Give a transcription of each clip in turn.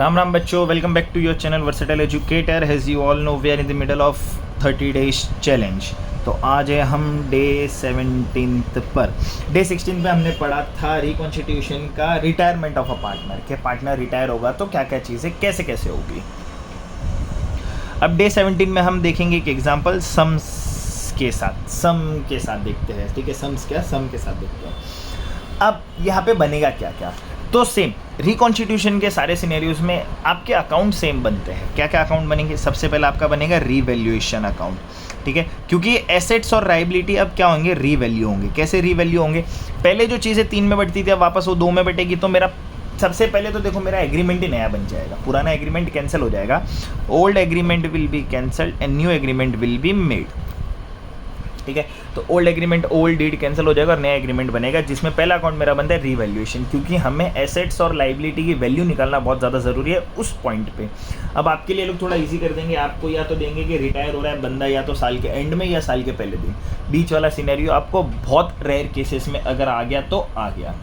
राम राम बच्चों, welcome back to your channel versatile educator. Has you all know we are in the middle of 30 days challenge. तो आज है हम day 17 पर। Day 16 पे हमने पढ़ा था रिकॉन्स्टिट्यूशन का रिटायरमेंट ऑफ अ पार्टनर, के पार्टनर रिटायर होगा तो क्या क्या चीज़ें कैसे कैसे होगी। अब डे 17 में हम देखेंगे एक एग्जाम्पल सम के साथ देखते हैं। ठीक है, सम के साथ देखते हैं। अब यहाँ पे बनेगा क्या क्या, तो सेम रिकॉन्स्टिट्यूशन के सारे सिनेरियोज में आपके अकाउंट सेम बनते हैं। क्या क्या अकाउंट बनेंगे? सबसे पहले आपका बनेगा रीवैल्यूएशन अकाउंट। ठीक है, क्योंकि एसेट्स और लायबिलिटी अब क्या होंगे? रीवैल्यू होंगे। कैसे रीवैल्यू होंगे? पहले जो चीज़ें 3 में बटती थी अब वापस वो 2 में बटेगी। तो मेरा सबसे पहले तो देखो मेरा एग्रीमेंट ही नया बन जाएगा, पुराना एग्रीमेंट कैंसिल हो जाएगा। Old agreement will be cancelled and new agreement will be made. ठीक है, तो old agreement old deed cancel हो जाएगा और नया एग्रीमेंट बनेगा, जिसमें पहला अकाउंट मेरा बनता है रीवैल्यूएशन, क्योंकि हमें एसेट्स और लायबिलिटी की वैल्यू निकालना बहुत ज़्यादा ज़रूरी है उस पॉइंट पे। अब आपके लिए लोग थोड़ा इजी कर देंगे, आपको या तो देंगे कि रिटायर हो रहा है बंदा या तो साल के एंड में या साल के पहले दिन। बीच वाला सिनेरियो आपको बहुत रेयर केसेस में अगर आ गया तो आ गया।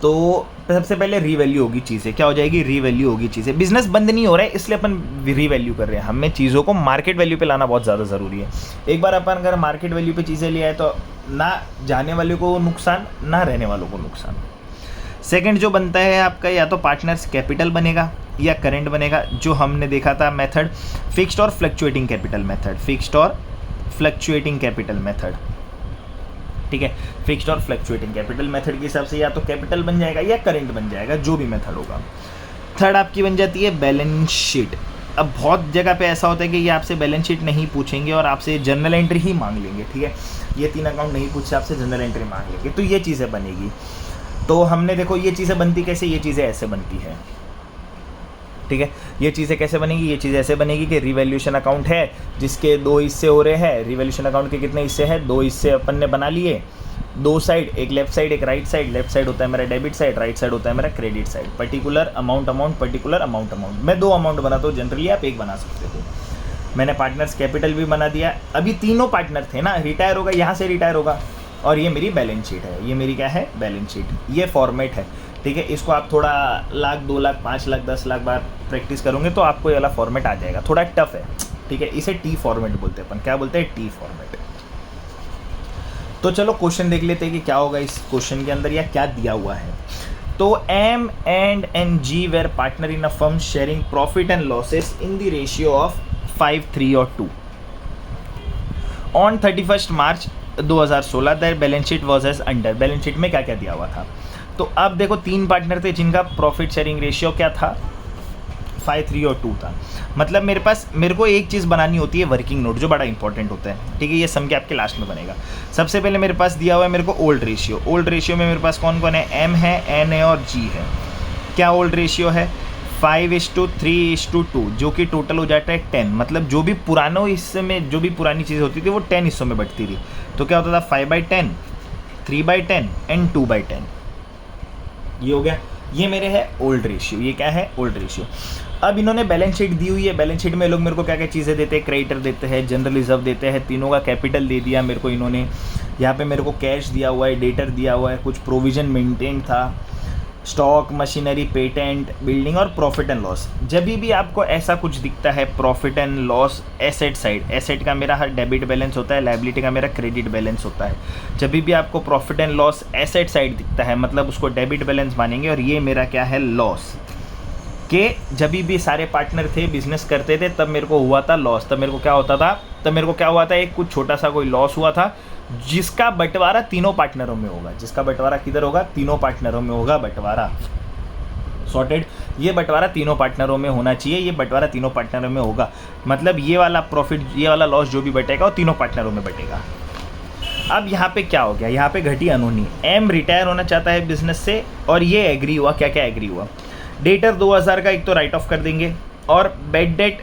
तो सबसे पहले रीवैल्यू होगी चीज़ें। क्या हो जाएगी? रीवैल्यू होगी चीज़ें। बिजनेस बंद नहीं हो रहा है इसलिए अपन रीवैल्यू कर रहे हैं। हमें चीज़ों को मार्केट वैल्यू पे लाना बहुत ज़्यादा ज़रूरी है। एक बार अपन अगर मार्केट वैल्यू पे चीज़ें ले आए तो ना जाने वाले को नुकसान ना रहने वालों को नुकसान। सेकंड जो बनता है आपका, या तो पार्टनर्स कैपिटल बनेगा या करेंट बनेगा। जो हमने देखा था मेथड फिक्स्ड और फ्लक्चुएटिंग कैपिटल मेथड, फिक्स्ड और फ्लक्चुएटिंग कैपिटल मेथड। ठीक है, फिक्स्ड और फ्लक्चुएटिंग कैपिटल मेथड के हिसाब से या तो कैपिटल बन जाएगा या करेंट बन जाएगा, जो भी मेथड होगा। थर्ड आपकी बन जाती है बैलेंस शीट। अब बहुत जगह पे ऐसा होता है कि ये आपसे बैलेंस शीट नहीं पूछेंगे और आपसे जनरल एंट्री ही मांग लेंगे। ठीक है, ये 3 अकाउंट नहीं पूछे, आपसे जनरल एंट्री मांग लेंगे, तो ये चीज़ें बनेगी। तो हमने देखो ये चीज़ें बनती कैसे, ये चीज़ें ऐसे बनती है। ठीक है, ये चीज़ें कैसे बनेगी? ये चीज़ ऐसे बनेगी कि रिवैल्यूएशन अकाउंट है जिसके 2 हिस्से हो रहे हैं। रिवैल्यूएशन अकाउंट के कितने हिस्से हैं? 2 हिस्से अपन ने बना लिए, 2 साइड, एक लेफ्ट साइड एक राइट साइड। लेफ्ट साइड होता है मेरा डेबिट साइड, राइट साइड होता है मेरा credit side. Particular amount particular amount. मैं 2 अमाउंट बनाता हूँ जनरली, आप 1 बना सकते हो। मैंने पार्टनर्स कैपिटल भी बना दिया। अभी तीनों पार्टनर थे ना, रिटायर होगा, यहाँ से रिटायर होगा, और ये मेरी बैलेंस शीट है। ये मेरी क्या है? Balance sheet. ये फॉर्मेट है। ठीक है, इसको आप थोड़ा लाख 2 लाख 5 लाख 10 लाख बार प्रैक्टिस करोगे तो आपको ये वाला फॉर्मेट आ जाएगा। थोड़ा टफ है। ठीक है, इसे टी फॉर्मेट बोलते हैं अपन। क्या बोलते हैं? T format. तो चलो क्वेश्चन देख लेते हैं कि क्या होगा इस क्वेश्चन के अंदर या क्या दिया हुआ है। तो M and N G were partner in a firm sharing profit and losses in the ratio of 5, 3 और 2 on 31 March 2016 their balance sheet was as under. Balance sheet में क्या क्या दिया हुआ था? तो अब देखो 3 पार्टनर थे जिनका प्रॉफिट शेयरिंग रेशियो क्या था? 5, 3 और 2 था। मतलब मेरे को एक चीज़ बनानी होती है, वर्किंग नोट, जो बड़ा इंपॉर्टेंट होता है। ठीक है, ये सम के आपके लास्ट में बनेगा। सबसे पहले मेरे पास दिया हुआ है मेरे को ओल्ड रेशियो। ओल्ड रेशियो में मेरे पास कौन कौन है? एम है, एन है और जी है। क्या ओल्ड रेशियो है? 5:3:2, जो कि टोटल हो जाता है 10। मतलब जो भी पुरानों हिस्से में जो भी पुरानी चीज़ होती थी वो 10 हिस्सों में बटती थी। तो क्या होता था? 5/10, 3/10 एंड 2/10। ये हो गया, ये मेरे है ओल्ड रेशियो। ये क्या है? Old ratio. अब इन्होंने बैलेंस शीट दी हुई है। बैलेंस शीट में लोग मेरे को क्या क्या चीज़ें देते हैं? क्रेडिटर देते हैं, जनरल रिजर्व देते हैं, तीनों का कैपिटल दे दिया मेरे को इन्होंने। यहाँ पे मेरे को कैश दिया हुआ है, डेटर दिया हुआ है, कुछ प्रोविजन मेंटेन था, स्टॉक, मशीनरी, पेटेंट, बिल्डिंग और प्रॉफिट एंड लॉस। जब भी आपको ऐसा कुछ दिखता है profit and loss asset side, asset का मेरा हर डेबिट बैलेंस होता है, लायबिलिटी का मेरा क्रेडिट बैलेंस होता है। जब भी आपको profit and loss asset side दिखता है मतलब उसको डेबिट बैलेंस मानेंगे, और ये मेरा क्या है? लॉस। कि जब भी सारे पार्टनर थे, बिजनेस करते थे, तब मेरे को हुआ था लॉस। तब मेरे को क्या होता था? तब मेरे को क्या हुआ था? एक कुछ छोटा सा कोई लॉस हुआ था, जिसका बंटवारा तीनों पार्टनरों में होगा। जिसका बंटवारा किधर होगा? तीनों पार्टनरों में होगा बंटवारा। सॉर्टेड। ये बंटवारा तीनों पार्टनरों में होना चाहिए। ये बंटवारा तीनों पार्टनरों में होगा, मतलब ये वाला प्रॉफिट, ये वाला लॉस जो भी बटेगा वो तीनों पार्टनरों में बटेगा। अब यहाँ पे क्या हो गया? यहाँ पे घटी अनहोनी। एम रिटायर होना चाहता है बिजनेस से और ये एग्री हुआ। क्या क्या एग्री हुआ? डेटर 2000 का एक तो राइट ऑफ कर देंगे, और bad debt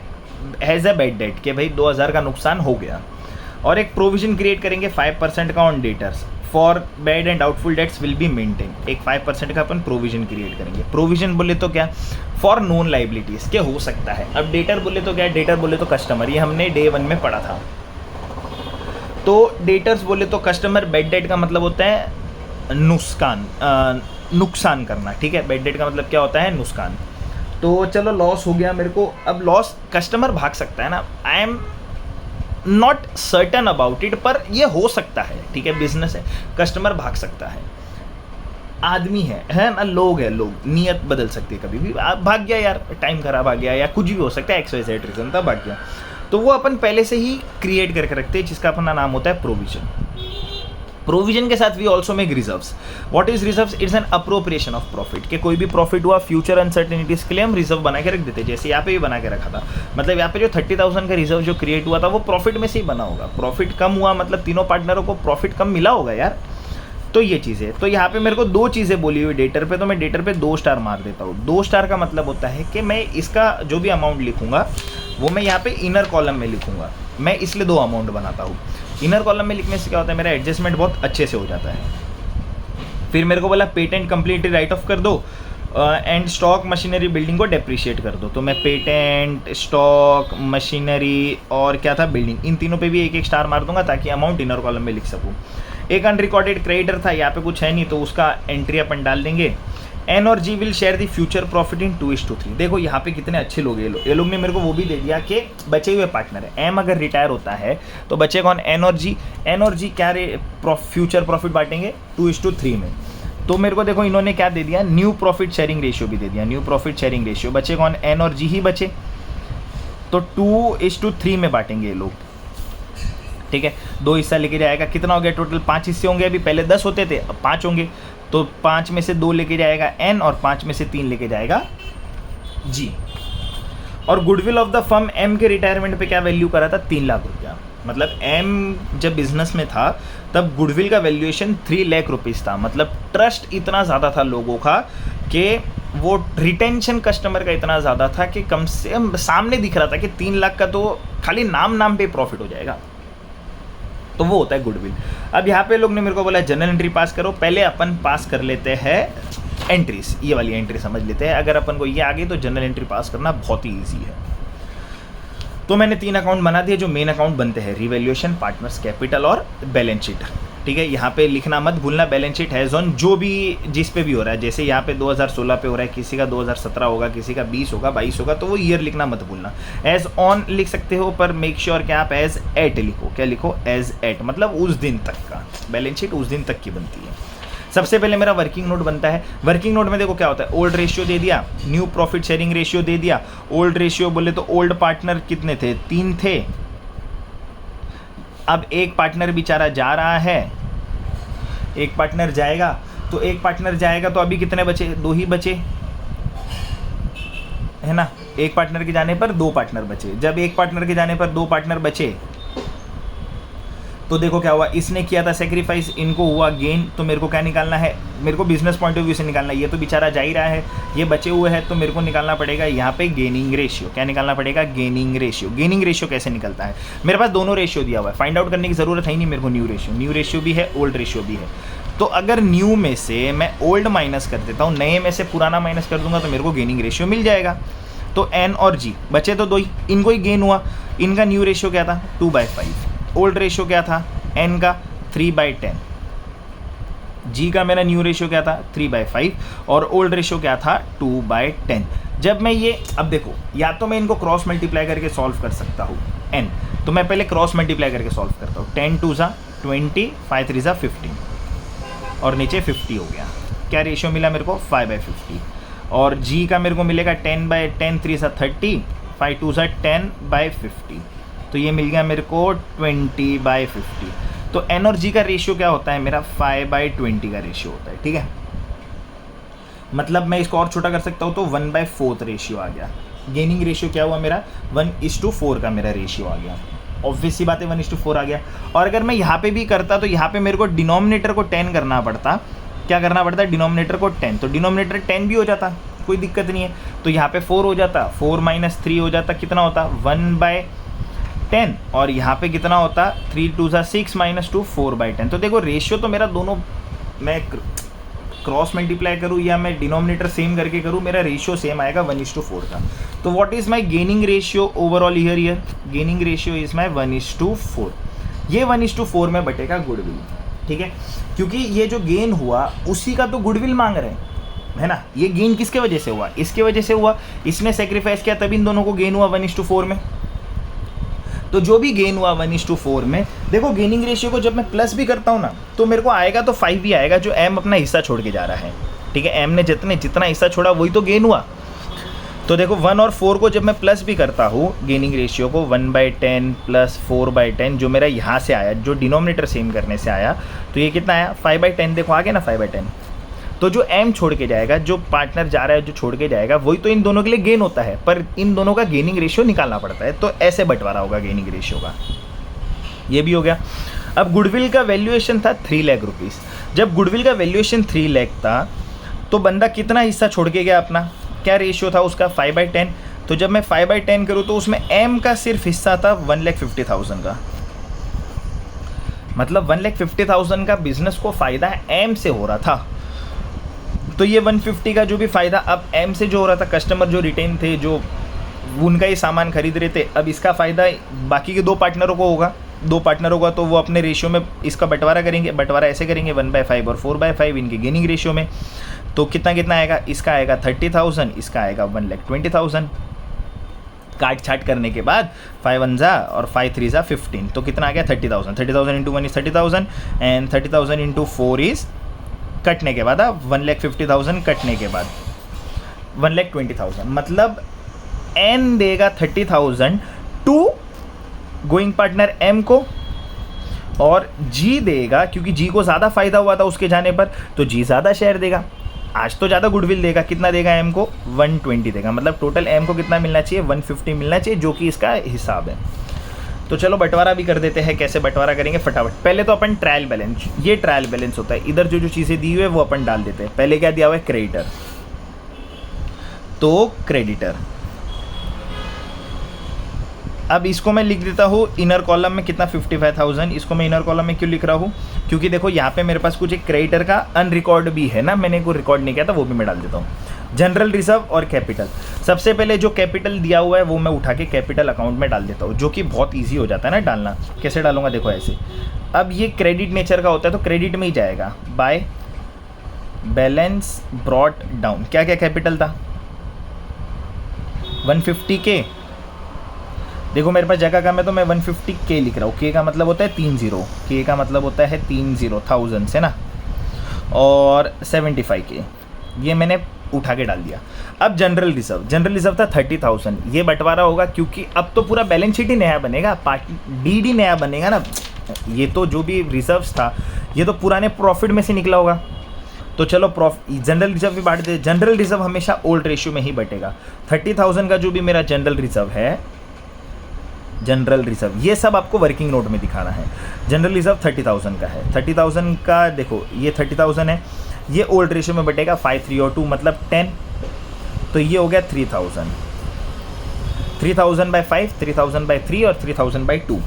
has a bad debt कि भाई 2000 का नुकसान हो गया, और एक प्रोविजन क्रिएट करेंगे 5% का on debtors for bad and doubtful debts will be maintain. एक 5% का अपन प्रोविजन क्रिएट करेंगे। प्रोविजन बोले तो क्या? फॉर नोन लाइबिलिटीज़ के हो सकता है। अब डेटर बोले तो क्या? डेटर बोले तो कस्टमर, ये हमने डे 1 में पढ़ा था। तो डेटर्स बोले तो कस्टमर, बैड डेट का मतलब होता है नुकसान करना। ठीक है, बैड डेट का मतलब क्या होता है? नुकसान। तो चलो लॉस हो गया मेरे को, अब लॉस कस्टमर भाग सकता है ना, I am not certain about it, पर ये हो सकता है, ठीक है, बिजनेस है, कस्टमर भाग सकता है, आदमी है ना, लोग है, लोग नियत बदल सकती है, कभी भी आप भाग गया यार, टाइम खराब आ गया या कुछ भी हो सकता है, XYZ रीजन था, भाग गया, तो वो अपन पहले से ही क्रिएट करके रखते हैं, जिसका अपना नाम होता है प्रोविजन। प्रोविजन के साथ we also make reserves. What is reserves? It's an appropriation of profit, कि कोई भी प्रॉफिट हुआ फ्यूचर अनसर्टेनिटीज के लिए हम रिजर्व बना के रख देते हैं, जैसे यहाँ पे भी बना के रखा था, मतलब यहाँ पे जो 30,000 का रिजर्व जो क्रिएट हुआ था वो प्रॉफिट में से ही बना होगा, प्रॉफिट कम हुआ मतलब तीनों पार्टनरों को प्रॉफिट कम मिला होगा यार, तो ये चीज़ है। तो यहाँ पे मेरे को 2 चीज़ें बोली हुई डेटर पे, तो मैं डेटर पे 2 स्टार मार देता हूँ। 2 स्टार का मतलब होता है कि मैं इसका जो भी अमाउंट लिखूंगा वो मैं यहाँ पे इनर कॉलम में लिखूंगा, मैं इसलिए 2 अमाउंट बनाता हूँ। इनर कॉलम में लिखने से क्या होता है, मेरा एडजस्टमेंट बहुत अच्छे से हो जाता है। फिर मेरे को बोला पेटेंट कंप्लीटली राइट ऑफ कर दो एंड स्टॉक मशीनरी बिल्डिंग को डेप्रिशिएट कर दो, तो मैं पेटेंट, स्टॉक, मशीनरी और क्या था बिल्डिंग, इन तीनों पे भी 1-1 स्टार मार दूंगा ताकि अमाउंट इनर कॉलम में लिख सकूँ। एक अनरिकॉर्डेड क्रेडिटर था, यहाँ पे कुछ है नहीं तो उसका एंट्री अपन डाल देंगे। एन और G will share the future profit in 2:3। देखो यहाँ पे कितने अच्छे लोग ये लोग ने मेरे को वो भी दे दिया कि बचे हुए पार्टनर है, एम अगर रिटायर होता है तो बचे कौन, एन और जी। एन और जी क्या फ्यूचर प्रॉफिट बांटेंगे 2:3 में, तो मेरे को देखो इन्होंने क्या दे दिया, न्यू प्रॉफिट शेयरिंग रेशियो भी दे दिया, न्यू प्रॉफिट शेयरिंग रेशियो। बचे कौन, एन और जी ही बचे, तो 2:3 में बांटेंगे ये लोग, ठीक है। 2 हिस्सा लेके जाएगा, कितना हो गया टोटल, 5 हिस्से होंगे, अभी पहले 10 होते थे अब 5 होंगे, तो 5 में से 2 लेके जाएगा एन और 5 में से 3 लेके जाएगा जी। और goodwill of the firm, M के रिटायरमेंट पे क्या वैल्यू करा था, 3 लाख रुपया, मतलब एम जब बिजनेस में था तब गुडविल का वैल्यूएशन 3 लाख रुपीज़ था, मतलब ट्रस्ट इतना ज़्यादा था लोगों का कि वो रिटेंशन कस्टमर का इतना ज़्यादा था कि कम से कम सामने दिख रहा था कि 3 लाख का तो खाली नाम पे प्रॉफिट हो जाएगा, तो वो होता है गुडविल। अब यहाँ पे लोग ने मेरे को बोला जनरल एंट्री पास करो, पहले अपन पास कर लेते हैं एंट्रीज, ये वाली एंट्री समझ लेते हैं। अगर अपन को ये आ गई तो जनरल एंट्री पास करना बहुत ही ईजी है। तो मैंने 3 अकाउंट बना दिए जो मेन अकाउंट बनते हैं, रिवैल्यूएशन, पार्टनर्स कैपिटल और बैलेंस शीट, ठीक है। यहाँ पे लिखना मत भूलना, बैलेंस शीट हैज़ ऑन जो भी जिस पे भी हो रहा है, जैसे यहाँ पे 2016 पे हो रहा है, किसी का 2017 होगा, किसी का 20 होगा, 22 होगा, तो वो ईयर लिखना मत भूलना। एज ऑन लिख सकते हो पर मेक श्योर कि आप एज एट लिखो, क्या लिखो, एज एट, मतलब उस दिन तक का बैलेंस शीट उस दिन तक की बनती है। सबसे पहले मेरा वर्किंग नोट बनता है। वर्किंग नोट में देखो क्या होता है, ओल्ड रेशियो दे दिया, न्यू प्रॉफिट शेयरिंग रेशियो दे दिया। ओल्ड रेशियो बोले तो ओल्ड पार्टनर कितने थे, 3 थे, अब एक पार्टनर बेचारा जा रहा है, एक पार्टनर जाएगा, तो एक पार्टनर जाएगा तो अभी कितने बचे, 2 ही बचे है ना, एक पार्टनर के जाने पर 2 पार्टनर बचे। जब एक पार्टनर के जाने पर 2 पार्टनर बचे तो देखो क्या हुआ, इसने किया था सेक्रीफाइस, इनको हुआ गेन, तो मेरे को क्या निकालना है, मेरे को बिजनेस पॉइंट ऑफ व्यू से निकालना है। ये तो बेचारा जा ही रहा है, ये बचे हुए हैं, तो मेरे को निकालना पड़ेगा यहाँ पे गेनिंग रेशियो। क्या निकालना पड़ेगा, गेनिंग रेशियो। गेनिंग रेशियो कैसे निकलता है, मेरे पास दोनों रेशियो दिया हुआ है, फाइंड आउट करने की जरूरत है ही नहीं मेरे को। न्यू रेशियो भी है, ओल्ड रेशियो भी है, तो अगर न्यू में से मैं ओल्ड माइनस कर देता हूँ, नए में से पुराना माइनस कर दूंगा, तो मेरे को गेनिंग रेशियो मिल जाएगा। तो एन और जी बचे तो 2 ही, इनको ही गेन हुआ। इनका न्यू रेशियो क्या था, 2/5। ओल्ड रेशियो क्या था, एन का 3/10। जी का मेरा न्यू रेशियो क्या था, 3/5, और ओल्ड रेशियो क्या था, 2/10। जब मैं ये, अब देखो, या तो मैं इनको क्रॉस मल्टीप्लाई करके सॉल्व कर सकता हूँ एन, तो मैं पहले क्रॉस मल्टीप्लाई करके सॉल्व करता हूँ। 10 2 ज़ा 20, 5 3 ज़ा 15, और नीचे 50 हो गया। क्या रेशियो मिला मेरे को, 5/50। और जी का मेरे को मिलेगा 10/10, 3 ज़ा 30, 5 2 ज़ा 10/50, तो ये मिल गया मेरे को 20/50। तो एन और जी का रेशियो क्या होता है मेरा, 5/20 का रेशियो होता है, ठीक है। मतलब मैं इसको और छोटा कर सकता हूँ, तो 1/4 रेशियो आ गया। गेनिंग रेशियो क्या हुआ मेरा, 1:4 का मेरा रेशियो आ गया। ऑब्वियस सी बात है, 1:4 आ गया। और अगर मैं यहाँ पे भी करता तो यहाँ पे मेरे को डिनोमिनेटर को 10 करना पड़ता। क्या करना पड़ता है, डिनोमिनेटर को 10, तो डिनोमिनेटर 10 भी हो जाता, कोई दिक्कत नहीं है। तो यहाँ पे 4 हो जाता, 4 - 3 हो जाता, कितना होता, 1/10, और यहाँ पे कितना होता, 3 2 ज़ा 6 - 2 4/10। तो देखो रेशियो तो मेरा दोनों, मैं क्रॉस मल्टीप्लाई करूँ या मैं डिनोमिनेटर सेम करके करूँ, मेरा रेशियो सेम आएगा 1:4 का। तो what is my gaining ratio overall year, gaining ratio is my 1:4। ये 1:4 में बटेगा गुडविल, ठीक है, क्योंकि ये जो गेन हुआ उसी का तो गुडविल मांग रहे हैं, है ना। ये गेन किसके वजह से हुआ, इसके वजह से हुआ, इसने सेक्रीफाइस किया तभी इन दोनों को गेन हुआ 1:4 में। तो जो भी गेन हुआ 1:4 में, देखो गेनिंग रेशियो को जब मैं प्लस भी करता हूँ ना तो मेरे को आएगा तो 5 ही आएगा, जो एम अपना हिस्सा छोड़ के जा रहा है, ठीक है। एम ने जितना हिस्सा छोड़ा वही तो गेन हुआ। तो देखो 1 और 4 को जब मैं प्लस भी करता हूँ गेनिंग रेशियो को 1/10 प्लस 4/10, जो मेरा यहाँ से आया, जो डिनोमिनेटर सेम करने से आया, तो ये कितना आया 5/10। देखो आ गया ना 5/10। तो जो एम छोड़ के जाएगा, जो पार्टनर जा रहा है जो छोड़ के जाएगा, वही तो इन दोनों के लिए गेन होता है, पर इन दोनों का गेनिंग रेशियो निकालना पड़ता है। तो ऐसे बंटवारा होगा गेनिंग रेशियो का। ये भी हो गया। अब गुडविल का वैल्यूएशन था 3 लाख रुपीज़। जब गुडविल का वैल्यूएशन 3 लाख था तो बंदा कितना हिस्सा छोड़ के गया अपना, क्या रेशियो था उसका 5/10। तो जब मैं 5/10 करूँ तो उसमें एम का सिर्फ हिस्सा था 1,50,000 का, मतलब 1,50,000 का बिजनेस को फ़ायदा एम से हो रहा था। तो ये 150 का जो भी फ़ायदा अब एम से जो हो रहा था, कस्टमर जो रिटेन थे, जो उनका ही सामान खरीद रहे थे, अब इसका फ़ायदा बाकी के 2 पार्टनरों को होगा। 2 पार्टनर होगा तो वो अपने रेशियो में इसका बंटवारा करेंगे। बंटवारा ऐसे करेंगे 1/5 और 4/5 इनके गेनिंग रेशियो में। तो कितना आएगा, इसका आएगा 30,000, इसका आएगा 1,20,000। काट छाट करने के बाद 5 1 जा और 5 3 जा 15, तो कितना आ गया 30,000। 30,000 into 1 is 30,000 and 30,000 into 4 is, कटने के बाद 1,50,000 कटने के बाद 1,20,000, मतलब एन देगा 30,000 टू गोइंग पार्टनर एम को, और जी देगा, क्योंकि जी को ज़्यादा फ़ायदा हुआ था उसके जाने पर, तो जी ज़्यादा शेयर देगा। आज तो ज़्यादा गुडविल देगा, कितना देगा एम को 120 देगा, मतलब टोटल एम को कितना मिलना चाहिए 150 मिलना चाहिए, जो कि इसका हिसाब है। तो चलो बंटवारा भी कर देते हैं। कैसे बंटवारा करेंगे फटाफट। पहले तो अपन ट्रायल बैलेंस, ये ट्रायल बैलेंस होता है, इधर जो चीज़ें दी हुई है वो अपन डाल देते हैं। पहले क्या दिया हुआ है क्रेडिटर, तो क्रेडिटर। अब इसको मैं लिख देता हूँ इनर कॉलम में कितना 55,000। इसको मैं इनर कॉलम में क्यों लिख रहा हूँ, क्योंकि देखो यहाँ पे मेरे पास कुछ एक क्रेडिटर का अनरिकॉर्ड भी है ना, मैंने को रिकॉर्ड नहीं किया था, वो भी मैं डाल देता हूँ। जनरल रिजर्व और कैपिटल, सबसे पहले जो कैपिटल दिया हुआ है वो मैं उठा के कैपिटल अकाउंट में डाल देता हूँ, जो कि बहुत ईजी हो जाता है ना डालना। कैसे डालूंगा देखो ऐसे। अब ये क्रेडिट नेचर का होता है तो क्रेडिट में ही जाएगा। बाय बैलेंस ब्रॉट डाउन, क्या क्या कैपिटल था 150K। देखो मेरे पास जगह कम है तो मैं 150K लिख रहा हूँ। के का मतलब होता है 30, के का मतलब होता है 30,000 से ना, और 75K ये मैंने उठा के डाल दिया। अब जनरल रिजर्व था 30,000। ये बंटवारा होगा क्योंकि अब तो पूरा बैलेंस शीट ही नया बनेगा, पार्ट डी नया बनेगा ना। ये तो जो भी रिजर्व्स था ये तो पुराने प्रॉफिट में से निकला होगा। तो चलो जनरल रिजर्व भी बांट दे। जनरल रिजर्व हमेशा ओल्ड रेशियो में ही बटेगा। 30,000 का जो भी मेरा जनरल रिजर्व है, जनरल रिजर्व, ये सब आपको वर्किंग नोट में दिखाना है। जनरल रिजर्व 30,000 का है। 30,000 का देखो ये 30,000 है, ये ओल्ड रेशियो में बटेगा 5 3 और 2 मतलब 10, तो ये हो गया 3,000। 3,000/5, 3,000/3 और 3,000/2,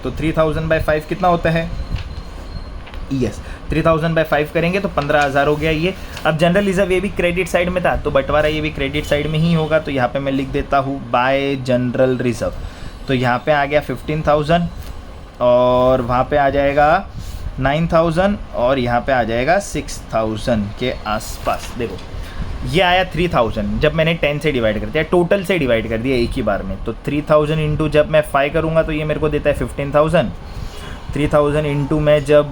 तो 3,000/5 कितना होता है, यस 3,000/5 करेंगे तो 15,000 हो गया ये। अब जनरल रिजर्व ये भी क्रेडिट साइड में था तो बंटवारा ये भी क्रेडिट साइड में ही होगा, तो यहाँ पे मैं लिख देता हूँ बाय जनरल रिजर्व। तो यहाँ पे आ गया 15,000 और वहाँ पे आ जाएगा 9,000 और यहाँ पे आ जाएगा 6,000 के आसपास। देखो ये आया 3,000 जब मैंने 10 से डिवाइड कर दिया, टोटल से डिवाइड कर दिया एक ही बार में। तो 3,000 इंटू जब मैं 5 करूँगा तो ये मेरे को देता है 15,000। 3,000 इंटू मैं जब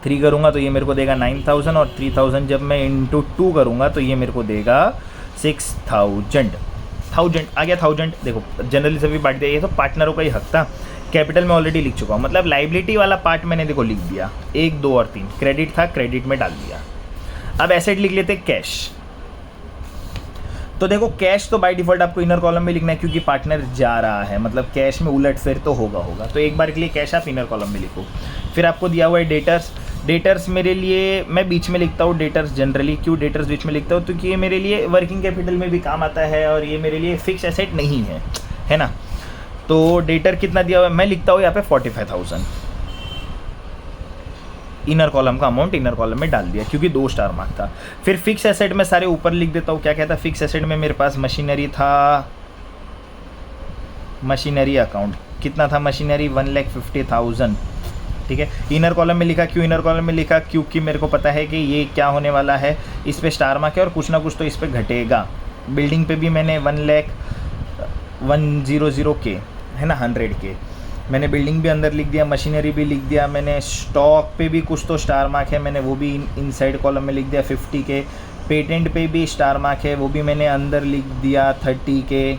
3 करूँगा तो ये मेरे को देगा 9,000 और 3,000 जब मैं इंटू 2 करूँगा तो ये मेरे को देगा 6,000। 1000 आ गया 1000। देखो जनरल रिजर्व भी बांट दिया, ये तो पार्टनरों का ही हक था। कैपिटल में ऑलरेडी लिख चुका हूँ, मतलब लाइबिलिटी वाला पार्ट मैंने देखो लिख दिया 1 2 और 3। क्रेडिट था, क्रेडिट में डाल दिया। अब एसेट लिख लेते कैश। तो देखो कैश तो बाय डिफॉल्ट आपको इनर कॉलम में लिखना है क्योंकि पार्टनर जा रहा है, मतलब कैश में उलट फिर तो होगा। तो एक बार के लिए कैश आप इनर कॉलम में लिखो। फिर आपको दिया हुआ है डेटर्स। डेटर्स मेरे लिए मैं बीच में लिखता हूँ डेटर्स जनरली। क्यों डेटर्स बीच में लिखता हूँ, क्योंकि ये मेरे लिए वर्किंग कैपिटल में भी काम आता है और ये मेरे लिए फिक्स एसेट नहीं है ना। तो डेटर कितना दिया हुआ है, मैं लिखता हूँ यहाँ पे 45,000। इनर कॉलम का अमाउंट इनर कॉलम में डाल दिया क्योंकि 2 स्टार मार्क था। फिर फिक्स एसेट में सारे ऊपर लिख देता हूँ। क्या कहता है फिक्स एसेट में मेरे पास मशीनरी था, मशीनरी अकाउंट कितना था मशीनरी 1,50,000। ठीक है। इनर कॉलम में लिखा, क्यों इनर कॉलम में लिखा, क्योंकि मेरे को पता है कि ये क्या होने वाला है, इस पे स्टार मार्क है और कुछ ना कुछ तो इस पे घटेगा। बिल्डिंग पे भी मैंने 1,100,000 है ना, 100K मैंने बिल्डिंग भी अंदर लिख दिया, मशीनरी भी लिख दिया मैंने, स्टॉक पे भी कुछ तो स्टार मार्क है, मैंने वो भी इनसाइड कॉलम में लिख दिया 50K, पेटेंट पे भी स्टार मार्क है, वो भी मैंने अंदर लिख दिया 30K,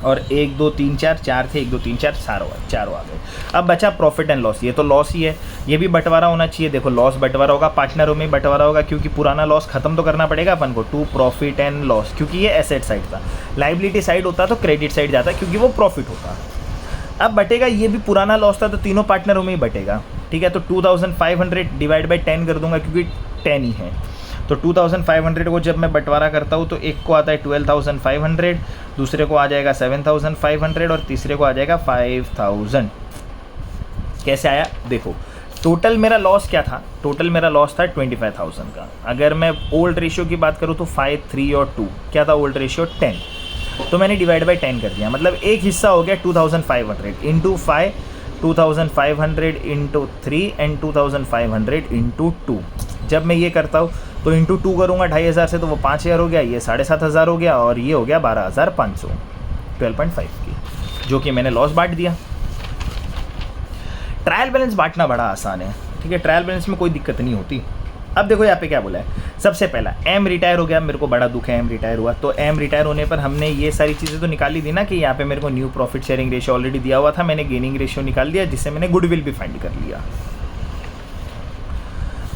और 1 2 3 4 4 थे, 1 2 3 4 चारों आ गए। अब बचा प्रॉफिट एंड लॉस, ये तो लॉस ही है, ये भी बंटवारा होना चाहिए। देखो लॉस बंटवारा होगा, पार्टनरों में बंटवारा होगा, क्योंकि पुराना लॉस खत्म तो करना पड़ेगा अपन को, टू प्रॉफिट एंड लॉस, क्योंकि ये एसेट साइड था। लाइबिलिटी साइड होता तो क्रेडिट साइड जाता, क्योंकि वो प्रॉफिट होता। अब बटेगा, ये भी पुराना लॉस था तो तीनों पार्टनरों में ही बटेगा, ठीक है। तो 2500 डिवाइड बाई 10 कर दूंगा, क्योंकि 10 ही है। तो 2500 को जब मैं बंटवारा करता हूँ तो एक को आता है 12,500, दूसरे को आ जाएगा 7,500 और तीसरे को आ जाएगा 5,000। कैसे आया देखो, टोटल मेरा लॉस क्या था, टोटल मेरा लॉस था 25,000 का। अगर मैं ओल्ड रेशियो की बात करूँ तो 5, 3 और 2, क्या था ओल्ड रेशियो 10, तो मैंने डिवाइड बाई 10 कर दिया। मतलब एक हिस्सा हो गया 2,500 इंटू 5, 2,500 इंटू 3 एंड 2,500 इंटू 2। जब मैं ये करता हूँ तो इंटू 2 करूँगा 2,500 से, तो वो 5,000 हो गया, ये 7,500 हो गया और ये हो गया 12,500, 12.5 की, जो कि मैंने लॉस बांट दिया। ट्रायल बैलेंस बांटना बड़ा आसान है, ठीक है, ट्रायल बैलेंस में कोई दिक्कत नहीं होती। अब देखो यहाँ पे क्या बोला है, सबसे पहला एम रिटायर हो गया, मेरे को बड़ा दुख है एम रिटायर हुआ। तो एम रिटायर होने पर हमने ये सारी चीज़ें तो निकाली दी ना, कि यहाँ पे मेरे को new profit sharing ratio already दिया हुआ था, मैंने गेनिंग रेशियो निकाल दिया, जिससे मैंने गुडविल भी फाइंड कर लिया।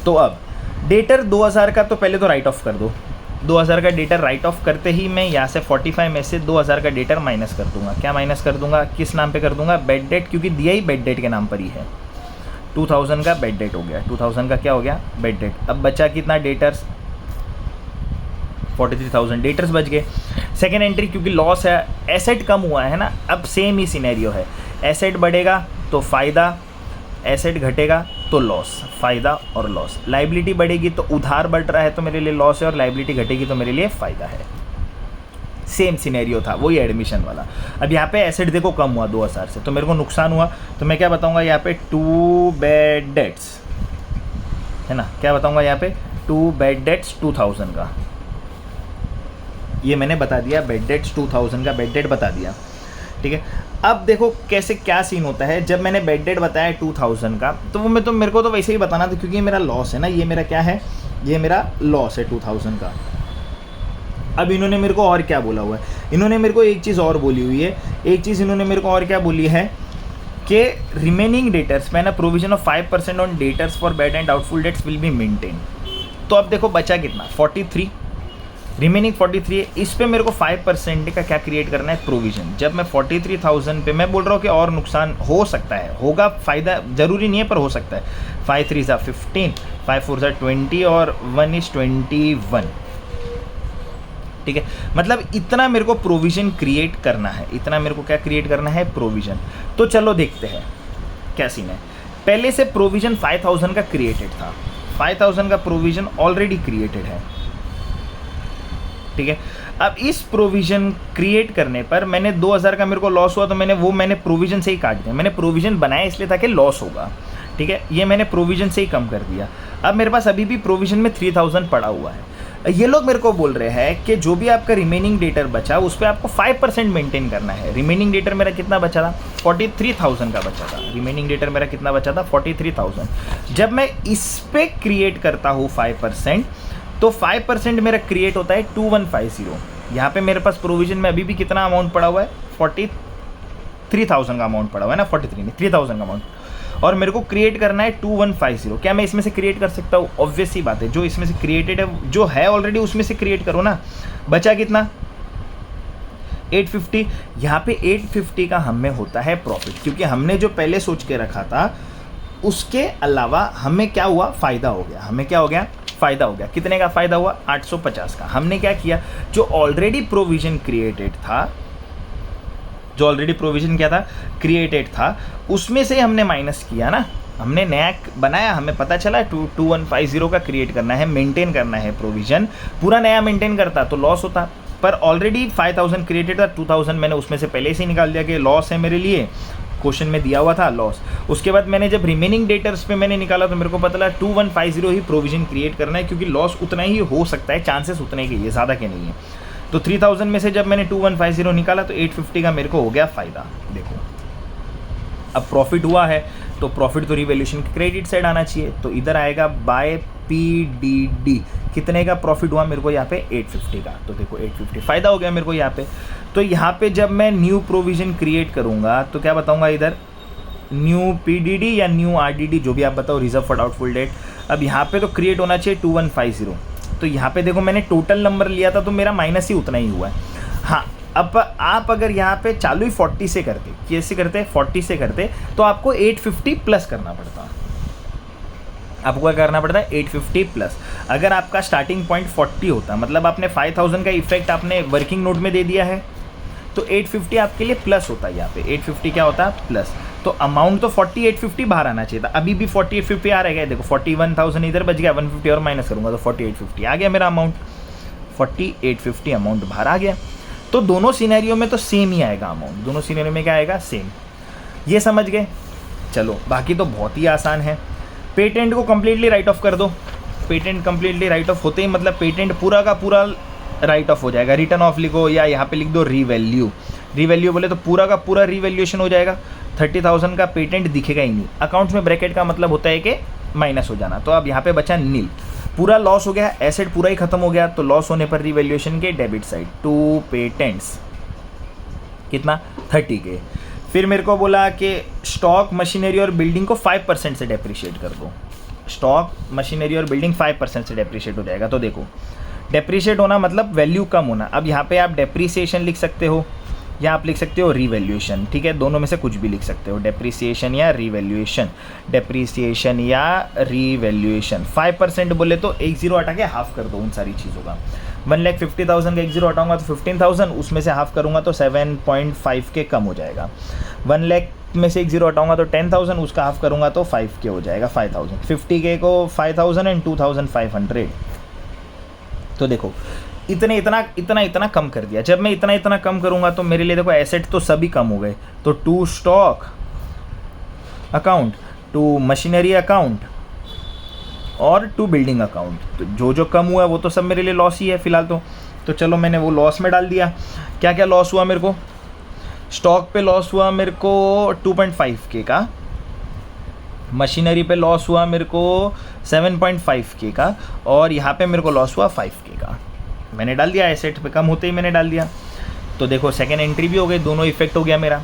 तो अब डेटर 2,000 का तो पहले तो राइट ऑफ कर दो, 2,000 का डेटर राइट ऑफ करते ही मैं यहाँ से 45 में से 2,000 का डेटर माइनस कर दूंगा। क्या माइनस कर दूंगा, किस नाम पे कर दूंगा, बेड डेट, क्योंकि दिया ही बेड डेट के नाम पर ही है। 2,000 का बेड डेट हो गया, 2,000 का क्या हो गया, बेड डेट। अब बचा कितना, डेटर्स 43,000 डेटर्स बच गए। सेकेंड एंट्री, क्योंकि लॉस है, एसेट कम हुआ है ना, अब सेम ही सिनेरियो है, एसेट बढ़ेगा तो फ़ायदा, एसेट घटेगा तो लॉस, फ़ायदा और लॉस। लाइबिलिटी बढ़ेगी तो उधार बढ़ रहा है तो मेरे लिए लॉस है, और लाइबिलिटी घटेगी तो मेरे लिए फ़ायदा है। सेम सिनेरियो था, वही एडमिशन वाला। अब यहाँ पे एसेट देखो कम हुआ 2,000 से, तो मेरे को नुकसान हुआ, तो मैं क्या बताऊँगा यहाँ पे, 2 बैड डेट्स, है ना, क्या बताऊँगा यहाँ पे, 2 बैड डेट्स 2,000 का, ये मैंने बता दिया, बेड डेट्स 2,000 का बेड डेट बता दिया, ठीक है। अब देखो कैसे क्या सीन होता है, जब मैंने बेड डेट बताया 2,000 का, तो वो मैं तो मेरे को तो वैसे ही बताना था, क्योंकि ये मेरा लॉस है ना, ये मेरा क्या है, ये मेरा लॉस है 2,000 का। अब इन्होंने मेरे को और क्या बोला हुआ है, इन्होंने मेरे को एक चीज़ और बोली हुई है, एक चीज़ इन्होंने मेरे को और क्या बोली है कि रिमेनिंग डेटर्स में ना provision of 5% on debtors for bad and doubtful debts will be maintain. तो अब देखो बचा कितना, 43, रिमेनिंग 43 है, इस पे मेरे को 5% का क्या क्रिएट करना है, प्रोविजन। जब मैं 43,000 पे, मैं बोल रहा हूँ कि और नुकसान हो सकता है, होगा, फ़ायदा ज़रूरी नहीं है पर हो सकता है। 5 3 15, 5 4 20 और 1 is 21, ठीक है। मतलब इतना मेरे को प्रोविज़न क्रिएट करना है, इतना मेरे को क्या क्रिएट करना है, प्रोविज़न। तो चलो देखते हैं क्या सीन है। पहले से प्रोविज़न 5,000 का क्रिएटेड था, 5,000 का प्रोविज़न ऑलरेडी क्रिएटेड है, ठीक है। अब इस प्रोविज़न क्रिएट करने पर मैंने 2,000 का मेरे को लॉस हुआ, तो मैंने प्रोविज़न से ही काट दिया। मैंने प्रोविज़न बनाया इसलिए था कि लॉस होगा, ठीक है, ये मैंने प्रोविज़न से ही कम कर दिया। अब मेरे पास अभी भी प्रोविज़न में 3,000 पड़ा हुआ है। ये लोग मेरे को बोल रहे हैं कि जो भी आपका रिमेनिंग डेटर बचा उस पर आपको 5% मेंटेन करना है। रिमेनिंग डेटर मेरा कितना बचा था, 43,000 का बचा था। रिमेनिंग डेटर मेरा कितना बचा था, 43,000। जब मैं इस पे क्रिएट करता हूँ 5%, तो 5% मेरा क्रिएट होता है 2150। यहाँ पे मेरे पास प्रोविजन में अभी भी कितना अमाउंट पड़ा हुआ है, 43,000 का अमाउंट पड़ा हुआ है ना, 43 नहीं 3,000 का अमाउंट, और मेरे को क्रिएट करना है 2150। क्या मैं इसमें से क्रिएट कर सकता हूँ, ऑब्वियस ही बात है, जो इसमें से क्रिएटेड है, जो है ऑलरेडी उसमें से क्रिएट करो ना। बचा कितना, 850। यहाँ पे 850 का हमें होता है प्रॉफिट, क्योंकि हमने जो पहले सोच के रखा था उसके अलावा हमें क्या हुआ, फ़ायदा हो गया। हमें क्या हो गया, फ़ायदा हो गया। कितने का फ़ायदा हुआ, 850 का। हमने क्या किया, जो ऑलरेडी प्रोविज़न क्रिएटेड था, जो ऑलरेडी प्रोविज़न क्या था, क्रिएटेड था, उसमें से हमने माइनस किया ना, हमने नया बनाया, हमें पता चला 2150 का क्रिएट करना है, मेंटेन करना है प्रोविज़न। पूरा नया मेंटेन करता तो लॉस होता, पर ऑलरेडी 5,000 क्रिएटेड था, 2,000 मैंने उसमें से पहले से ही निकाल दिया कि लॉस है मेरे लिए, क्वेश्चन में दिया हुआ था लॉस। उसके बाद मैंने जब रिमेनिंग डेटर्स पे मैंने निकाला तो मेरे को पता लगा 2150 ही प्रोविजन क्रिएट करना है, क्योंकि लॉस उतना ही हो सकता है, चांसेस उतने के, ज़्यादा के नहीं है। तो 3000 में से जब मैंने 2150 निकाला तो 850 का मेरे को हो गया फ़ायदा। देखो अब प्रॉफिट हुआ है तो प्रॉफिट तो रिवैल्यूएशन के क्रेडिट साइड आना चाहिए, तो इधर आएगा बाय PDD। कितने का प्रॉफिट हुआ मेरे को यहाँ पे 850 का, तो देखो 850 फ़ायदा हो गया मेरे को यहाँ पे। तो यहाँ पे जब मैं न्यू प्रोविज़न क्रिएट करूँगा तो क्या बताऊँगा, इधर न्यू PDD या न्यू RDD जो भी आप बताओ, रिजर्व फॉर डाउटफुल डेट। अब यहाँ पे तो क्रिएट होना चाहिए 2150, तो यहाँ पे देखो मैंने टोटल नंबर लिया था तो मेरा माइनस ही उतना ही हुआ है। हाँ, अब आप अगर यहाँ पे चालू ही 40 से करते, कैसे करते 40 से करते, तो आपको 850 प्लस करना पड़ता। आपको क्या करना पड़ता है 850 प्लस। अगर आपका स्टार्टिंग पॉइंट 40 होता, मतलब आपने 5000 का इफेक्ट आपने वर्किंग नोट में दे दिया है, तो 850 आपके लिए प्लस होता है। यहाँ पे 850 क्या होता है प्लस। तो अमाउंट तो 4850 बाहर आना चाहिए था, अभी भी 4850 आ रहा है। देखो 41000 इधर बच गया, 150 और माइनस करूँगा तो 4850 आ गया मेरा अमाउंट, 4850 अमाउंट बाहर आ गया। तो दोनों सिनेरियो में तो सेम ही आएगा अमाउंट, दोनों सिनेरियो में क्या आएगा सेम। ये समझ गए। चलो बाकी तो बहुत ही आसान है। पेटेंट को कम्प्लीटली राइट ऑफ कर दो। पेटेंट कम्प्लीटली राइट ऑफ होते ही मतलब पेटेंट पूरा का पूरा राइट ऑफ हो जाएगा। रिटर्न ऑफ लिखो या यहाँ पे लिख दो रीवैल्यू। रीवैल्यू बोले तो पूरा का पूरा रीवैल्यूएशन हो जाएगा। 30,000 का पेटेंट दिखेगा ही नहीं। अकाउंट्स में ब्रैकेट का मतलब होता है कि माइनस हो जाना, तो अब यहाँ पे बचा नील। पूरा लॉस हो गया, एसेट पूरा ही खत्म हो गया, तो लॉस होने पर रीवैल्यूएशन के डेबिट साइड टू पेटेंट्स कितना 30 के। फिर मेरे को बोला कि स्टॉक मशीनरी और बिल्डिंग को 5% से डेप्रिशिएट कर दो। स्टॉक मशीनरी और बिल्डिंग 5% से डेप्रिशिएट हो जाएगा। तो देखो डेप्रिशिएट होना मतलब वैल्यू कम होना। अब यहाँ पे आप डेप्रिसिएशन लिख सकते हो या आप लिख सकते हो रीवैल्यूएशन, ठीक है, दोनों में से कुछ भी लिख सकते हो, डेप्रिसिएशन या रीवैल्यूएशन, डेप्रिसिएशन या रीवैल्यूएशन। 5% बोले तो एक जीरो हटा के हाफ कर दो उन सारी चीज़ों का। 1,50,000 का एक जीरो हटाऊंगा तो 15,000, उसमें से हाफ करूंगा तो 7.5 के कम हो जाएगा। 1 लाख में से एक जीरो हटाऊंगा तो 10,000, उसका हाफ करूंगा तो 5 के हो जाएगा 5,000। 50K को 5,000 एंड 2,500। तो देखो इतना कम कर दिया। जब मैं इतना कम करूंगा तो मेरे लिए देखो एसेट तो सभी कम हो गए। तो to stock account, to machinery account और टू बिल्डिंग अकाउंट, तो जो कम हुआ वो तो सब मेरे लिए लॉस ही है फिलहाल। तो चलो मैंने वो लॉस में डाल दिया। क्या क्या लॉस हुआ मेरे को, स्टॉक पे लॉस हुआ मेरे को 2.5K का, मशीनरी पे लॉस हुआ मेरे को 7.5K का, और यहाँ पे मेरे को लॉस हुआ 5K का। मैंने डाल दिया, एसेट पे कम होते ही मैंने डाल दिया। तो देखो सेकेंड एंट्री भी हो गई, दोनों इफेक्ट हो गया मेरा।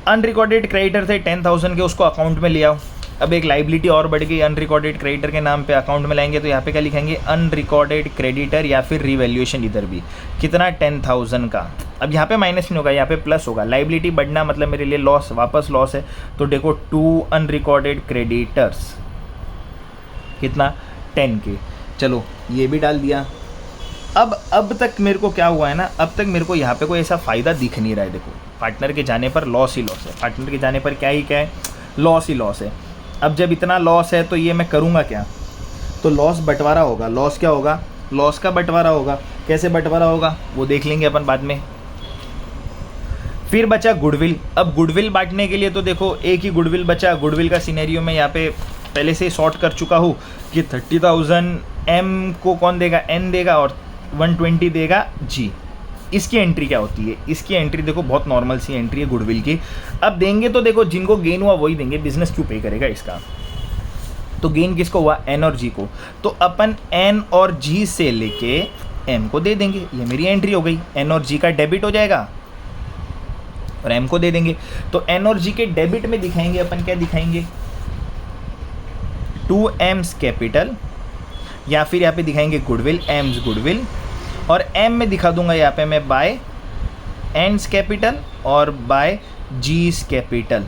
अनरिकॉर्डेड क्रेडिटर थे 10,000 के, उसको अकाउंट में ले आओ। अब एक लाइबिलिटी और बढ़ गई, अनरिकॉर्डेड क्रेडिटर के नाम पे अकाउंट में लाएंगे तो यहाँ पे क्या लिखेंगे अनरिकॉर्डेड क्रेडिटर या फिर रिवैल्यूएशन। इधर भी कितना 10,000 का। अब यहाँ पे माइनस नहीं होगा, यहाँ पे प्लस होगा। लाइबिलिटी बढ़ना मतलब मेरे लिए लॉस, वापस लॉस है। तो देखो टू अनरिकॉर्डेड क्रेडिटर्स कितना 10K। चलो ये भी डाल दिया। अब तक मेरे को क्या हुआ है ना, अब तक मेरे को यहाँ पे कोई ऐसा फ़ायदा दिख नहीं रहा है। देखो पार्टनर के जाने पर लॉस ही लॉस है, पार्टनर के जाने पर क्या है लॉस ही लॉस है। अब जब इतना लॉस है तो ये मैं करूँगा क्या, तो लॉस बंटवारा होगा। लॉस क्या होगा, लॉस का बंटवारा होगा। कैसे बंटवारा होगा वो देख लेंगे अपन बाद में। फिर बचा गुडविल। अब गुडविल बांटने के लिए तो देखो एक ही गुडविल बचा। गुडविल का सिनेरियो में यहाँ पे पहले से ही सॉर्ट कर चुका हूँ कि 30,000 M को कौन देगा, N देगा, और 120 देगा G। इसकी एंट्री क्या होती है, इसकी एंट्री देखो बहुत नॉर्मल सी एंट्री है गुडविल की। अब देंगे तो देखो जिनको गेन हुआ वही देंगे, बिजनेस क्यों पे करेगा इसका। तो गेन किसको हुआ, N और G को, तो अपन N और G से लेके M को दे देंगे। ये मेरी एंट्री हो गई। N और G का डेबिट हो जाएगा और M को दे देंगे। तो N और G के डेबिट में दिखाएंगे अपन, क्या दिखाएंगे 2M's कैपिटल, या फिर यहाँ पे दिखाएंगे गुडविल, M's गुडविल, और M में दिखा दूंगा यहाँ पे मैं बाय N's कैपिटल और बाय G's कैपिटल।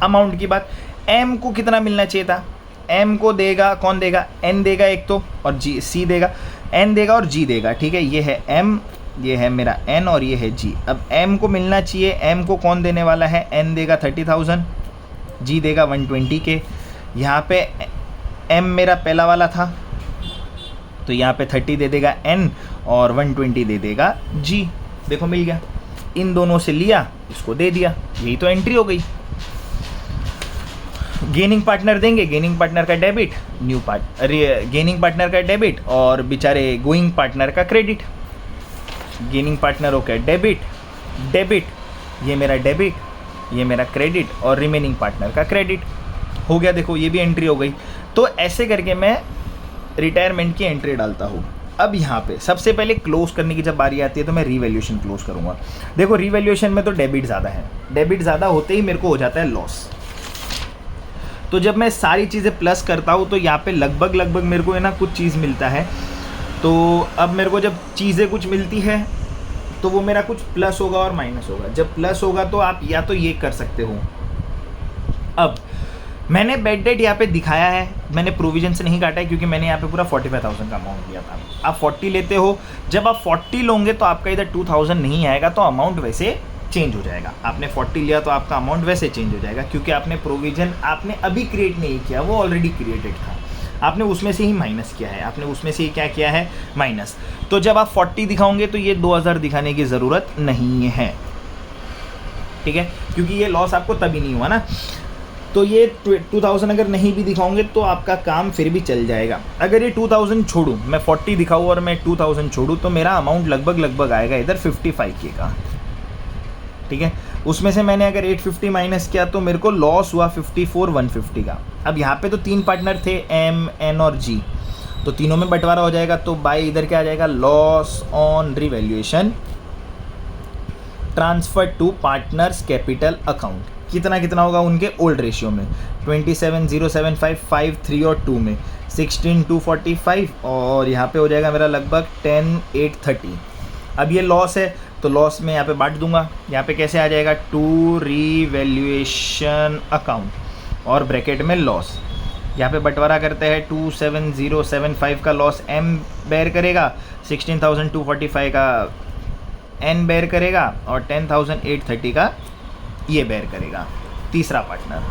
अमाउंट की बात, M को कितना मिलना चाहिए था, M को देगा कौन देगा, N देगा एक तो, और G C देगा, N देगा और G देगा, ठीक है। ये है M, ये है मेरा N और ये है G। अब M को मिलना चाहिए, M को कौन देने वाला है, N देगा 30,000, G देगा 120K। यहाँ पे M मेरा पहला वाला था तो यहाँ पे 30 दे देगा N और 120 दे देगा G। देखो मिल गया, इन दोनों से लिया, इसको दे दिया, यही तो एंट्री हो गई। गेनिंग पार्टनर देंगे, गेनिंग पार्टनर का डेबिट, गेनिंग पार्टनर का डेबिट और बेचारे गोइंग पार्टनर का credit. Gaining partner okay debit, debit, ये मेरा डेबिट, ये मेरा क्रेडिट और रिमेनिंग पार्टनर का क्रेडिट हो गया। देखो ये भी एंट्री हो गई। तो ऐसे करके मैं रिटायरमेंट की एंट्री डालता हूँ। अब यहाँ पे सबसे पहले क्लोज करने की जब बारी आती है तो मैं रीवैल्यूएशन क्लोज करूँगा। देखो रीवैल्यूएशन में तो डेबिट ज़्यादा है, डेबिट ज़्यादा होते ही मेरे को हो जाता है लॉस। तो जब मैं सारी चीज़ें प्लस करता हूँ तो यहाँ पे लगभग मेरे को है ना कुछ चीज़ मिलता है। तो अब मेरे को जब चीज़ें कुछ मिलती है तो वो मेरा कुछ प्लस होगा और माइनस होगा। जब प्लस होगा तो आप या तो ये कर सकते हो, अब मैंने बेड डेट यहाँ पे दिखाया है, मैंने प्रोविजन से नहीं काटा है क्योंकि मैंने यहाँ पे पूरा 45,000 का अमाउंट दिया था। आप 40 लेते हो, जब आप 40 लोगे तो आपका इधर 2,000 नहीं आएगा, तो अमाउंट वैसे चेंज हो जाएगा। आपने 40 लिया तो आपका अमाउंट वैसे चेंज हो जाएगा क्योंकि आपने प्रोविजन आपने अभी क्रिएट नहीं किया, वो ऑलरेडी क्रिएटेड था, आपने उसमें से ही माइनस किया है, आपने उसमें से ही क्या किया है, माइनस। तो जब आप 40 दिखाओगे तो ये 2,000 दिखाने की ज़रूरत नहीं है, ठीक है, क्योंकि ये लॉस आपको तभी नहीं हुआ ना। तो ये 2,000 अगर नहीं भी दिखाओगे तो आपका काम फिर भी चल जाएगा। अगर ये 2,000 छोड़ूँ, मैं 40 दिखाऊँ और मैं 2,000 छोड़ूँ तो मेरा अमाउंट लगभग आएगा इधर 55K का, ठीक है। उसमें से मैंने अगर 850 माइनस किया तो मेरे को लॉस हुआ 54,150 का। अब यहाँ पे तो 3 पार्टनर थे, एम, एन और जी, तो तीनों में बंटवारा हो जाएगा। तो बाय इधर क्या आ जाएगा, loss on revaluation transfer to partners capital account. कितना होगा उनके ओल्ड रेशियो में, 27,075, 5, 3 और 2 में 16,245 और यहाँ पे हो जाएगा मेरा लगभग 10,830। अब ये लॉस है तो लॉस में यहाँ पे बांट दूंगा। यहाँ पे कैसे आ जाएगा, टू रिवैल्यूएशन अकाउंट और ब्रैकेट में लॉस। यहाँ पे बंटवारा करते हैं, 27,075 का लॉस एम बेयर करेगा, 16,245 का एन बेयर करेगा और 10,830 का ये बेयर करेगा तीसरा पार्टनर।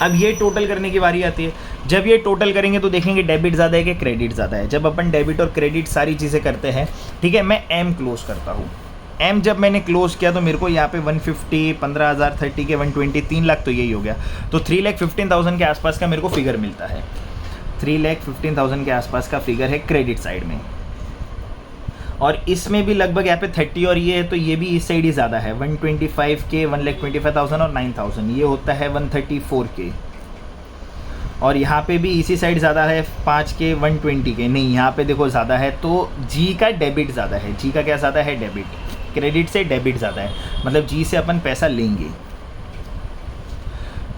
अब ये टोटल करने की बारी आती है। जब ये टोटल करेंगे तो देखेंगे डेबिट ज़्यादा है कि क्रेडिट ज़्यादा है। जब अपन डेबिट और क्रेडिट सारी चीज़ें करते हैं, ठीक है, मैं एम क्लोज करता हूँ। एम जब मैंने क्लोज किया तो मेरे को यहाँ पे 150, 15,000, 30 के 120, 3 लाख तो यही हो गया। तो 3,15,000 के आसपास का मेरे को फिगर मिलता है। 3,15,000 के आसपास का फिगर है क्रेडिट साइड में, और इसमें भी लगभग यहाँ पे 30 और ये है तो ये भी इस साइड ही ज़्यादा है। 125 के 1,25,000 और 9,000 ये होता है 134 के, और यहाँ पे भी इसी साइड ज़्यादा है 5 के 120 के, नहीं यहाँ पे देखो ज़्यादा है। तो जी का डेबिट ज़्यादा है, जी का क्या ज़्यादा है, डेबिट, क्रेडिट से डेबिट ज़्यादा है, मतलब जी से अपन पैसा लेंगे।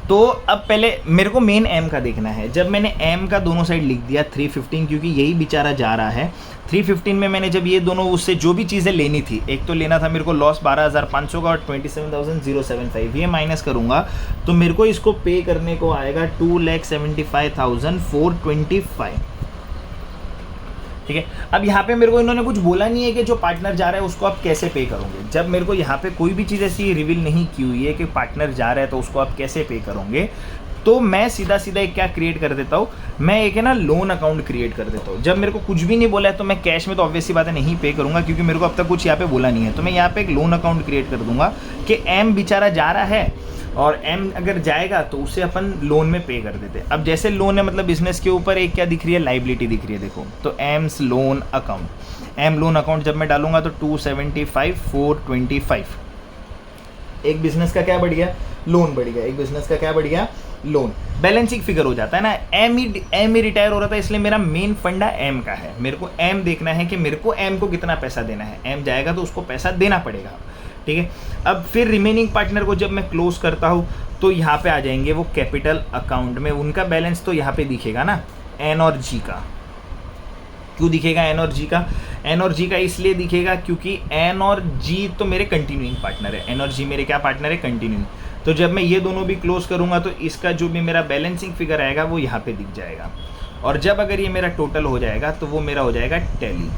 तो अब पहले मेरे को मेन एम का देखना है। जब मैंने एम का दोनों साइड लिख दिया 315, क्योंकि यही बेचारा जा रहा है 315 में, मैंने जब ये दोनों उससे जो भी चीज़ें लेनी थी, एक तो लेना था मेरे को लॉस 12,500 का और 27,075, ये माइनस करूँगा तो मेरे को इसको पे करने को आएगा 2,75,425, ठीक है। अब यहाँ पे मेरे को इन्होंने कुछ बोला नहीं है कि जो पार्टनर जा रहा है उसको आप कैसे पे करोगे। जब मेरे को यहाँ पे कोई भी चीज़ ऐसी रिवील नहीं की हुई है कि पार्टनर जा रहा है तो उसको आप कैसे पे करोगे, तो मैं सीधा एक क्या क्रिएट कर देता हूँ, मैं एक है ना लोन अकाउंट क्रिएट कर देता हूँ। जब मेरे को कुछ भी नहीं बोला है तो मैं कैश में तो ऑब्वियसली बात है नहीं पे करूँगा, क्योंकि मेरे को अब तक कुछ यहाँ पे बोला नहीं है। तो मैं यहाँ पे एक लोन अकाउंट क्रिएट कर दूंगा कि एम बेचारा जा रहा है और एम अगर जाएगा तो उसे अपन लोन में पे कर देते। अब जैसे लोन है मतलब बिजनेस के ऊपर एक क्या दिख रही है, लाइबिलिटी दिख रही है, देखो तो M's loan account, M loan account जब मैं डालूंगा तो 275,425, एक बिजनेस का क्या बढ़ गया, लोन बढ़ गया, एक बिजनेस का क्या बढ़ गया, लोन। बैलेंसिंग फिगर हो जाता है ना। एम ही रिटायर हो रहा था, इसलिए मेरा मेन फंडा एम का है। मेरे को एम देखना है कि मेरे को एम को कितना पैसा देना है, एम जाएगा तो उसको पैसा देना पड़ेगा, ठीक है। अब फिर रिमेनिंग पार्टनर को जब मैं क्लोज करता हूँ तो यहाँ पे आ जाएंगे वो कैपिटल अकाउंट में, उनका बैलेंस तो यहाँ पे दिखेगा ना, एन और जी का। क्यों दिखेगा एन और जी का, एन और जी का इसलिए दिखेगा क्योंकि एन और जी तो मेरे कंटिन्यूइंग पार्टनर है, एन और जी मेरे क्या पार्टनर है, कंटिन्यूइंग। तो जब मैं ये दोनों भी क्लोज करूँगा तो इसका जो भी मेरा बैलेंसिंग फिगर आएगा वो यहाँ पे दिख जाएगा, और जब अगर ये मेरा टोटल हो जाएगा तो वो मेरा हो जाएगा टैली,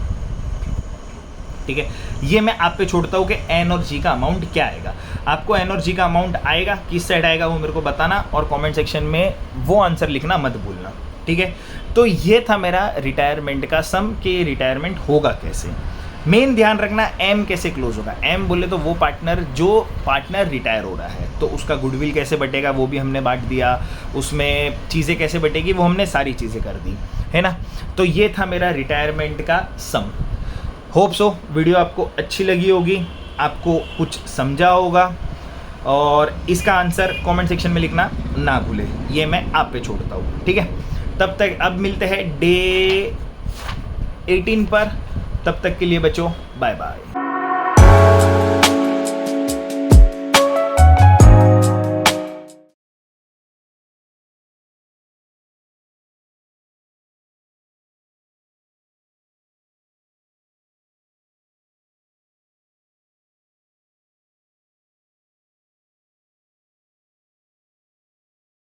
ठीक है। ये मैं आप पे छोड़ता हूँ कि एन और जी का अमाउंट क्या आएगा। आपको एन और जी का अमाउंट आएगा, किस साइड आएगा वो मेरे को बताना, और कमेंट सेक्शन में वो आंसर लिखना मत भूलना, ठीक है। तो ये था मेरा रिटायरमेंट का सम कि रिटायरमेंट होगा कैसे। मेन ध्यान रखना एम कैसे क्लोज होगा। एम बोले तो वो पार्टनर जो पार्टनर रिटायर हो रहा है तो उसका गुडविल कैसे बटेगा वो भी हमने बांट दिया, उसमें चीज़ें कैसे बटेगी वो हमने सारी चीज़ें कर दी, है ना। तो ये था मेरा रिटायरमेंट का सम। होप सो वीडियो आपको अच्छी लगी होगी, आपको कुछ समझा होगा, और इसका आंसर कमेंट सेक्शन में लिखना ना भूले, ये मैं आप पे छोड़ता हूँ, ठीक है। तब तक अब मिलते हैं डे 18 पर, तब तक के लिए बच्चों बाय बाय।